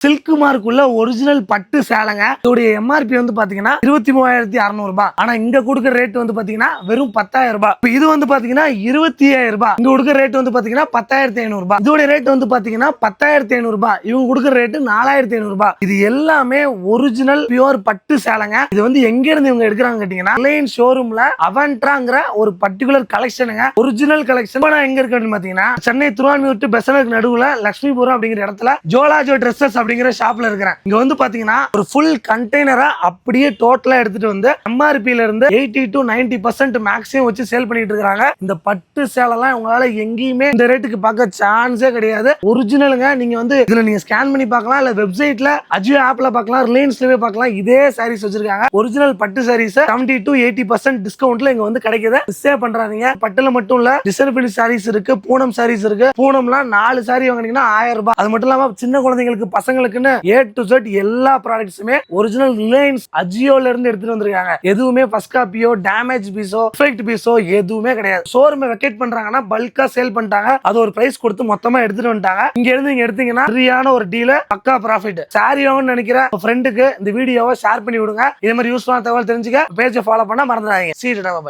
Silk மார்க்குள்ள original பட்டு சேலைங்க. இதோட MRP வந்து பாத்தீங்கன்னா 23,600 ரூபாய். ஆனா இங்க கொடுக்குற ரேட் வந்து பாத்தீங்கன்னா வெறும் 10,000 ரூபாய். இது வந்து பாத்தீங்கன்னா 27,000 ரூபாய். இங்க கொடுக்குற ரேட் வந்து பாத்தீங்கன்னா 10,500 ரூபாய். இதோட ரேட் வந்து பாத்தீங்கன்னா 10,500 ரூபாய். இவங்க கொடுக்குற ரேட் 4,500 ரூபாய். இது எல்லாமே ஒரிஜினல் பியூர் பட்டு சேலைங்க. இது வந்து எங்க இருந்து இவங்க எடுக்கிறாங்க கேட்டீங்கன்னா ரிலையன்ஸ் ஷோரூம்ல அவன்ட்ராங்கிற ஒரு பர்டிகுலர் கலெக்ஷனுங்க. Original collection. நான் எங்க இருக்குன்னு பாத்தீங்கன்னா சென்னை திருவான்மியூர் டு பெசன்ட்க்கு நடுவுல லட்சுமிபுரம் அப்படிங்கிற இடத்துல ஜோலாஜோ ட்ரெஸ்ஸஸ் அப்படிங்கிற ஷாப்ல இருக்கிறேன். இங்க வந்து பாத்தீங்கன்னா ஒரு ஃபுல் கண்டெய்னரா அப்படியே டோட்டலா எடுத்துட்டு வந்து எம்ஆர்பில இருந்து 80 to 90% மேக்ஸிமம் வச்சு சேல் பண்ணிட்டு இருக்காங்க. இந்த பட்டு சேலைலாம் உங்களால எங்கேயுமே இந்த ரேட்டுக்கு பார்க்க சான்ஸே கிடையாது. ஒரிஜினலுங்க. நீங்க வந்து இதுல நீங்க ஸ்கேன் பண்ணி பார்க்கலாம், இல்ல வெப்சைட்ல அஜியோ ஆப்ல பார்க்கலாம், ரிலையன்ஸ்லயே பார்க்கலாம். இதே சாரீஸ் வச்சிருக்காங்க. ஒரிஜினல் பட்டு சாரீஸ் 70 to 80% டிஸ்கவுண்ட்ல இங்க வந்து கிடைக்குது. மிஸ்ஸே பண்றாதீங்க. பட்டுல மட்டும் இல்ல டிசர்பிள் சாரீஸ் இருக்கு, பூனம் சாரீஸ் இருக்கு. பூனம்லாம் 4 சாரி வாங்குனீங்கன்னா 1000 ரூபாய். அது மட்டும் இல்லாம சின்ன குழந்தைங்களுக்கு பசங்களுக்குன்னு A to Z எல்லா ப்ராடக்ட்ஸுமே ஒரிஜினல் ரிலையன்ஸ் அஜியோல இருந்து எடுத்துட்டு வந்திருக்காங்க. எதுவுமே ஃபர்ஸ்ட் காப்பியோ டேமேஜ் பீஸோ ஃபேக்ட் பீஸோ எதுவுமே கிடையாது. ஷோரூம் வெக்கேட் பண்றாங்கன்னா பல்கா சேல் பண்ணிட்டாங்க. அது ஒரு பிரைஸ் கொடுத்து மொத்தமா எடுத்துட்டு வந்துட்டாங்க. இங்க இருந்து நீங்க எடுத்தீங்கன்னா சரியான ஒரு டீல், பக்கா ப்ராஃபிட். சாரி வாங்கணும்னு நினைக்கிற ஃப்ரெண்டுக்கு இந்த வீடியோவை ஷேர் பண்ணி விடுங்க. இதே மாதிரி யூஸ்ஃபுல்லான தகவல் தெரிஞ்சுக்க பேஜை ஃபாலோ பண்ண மறந்துடாதீங்க. See you, bye.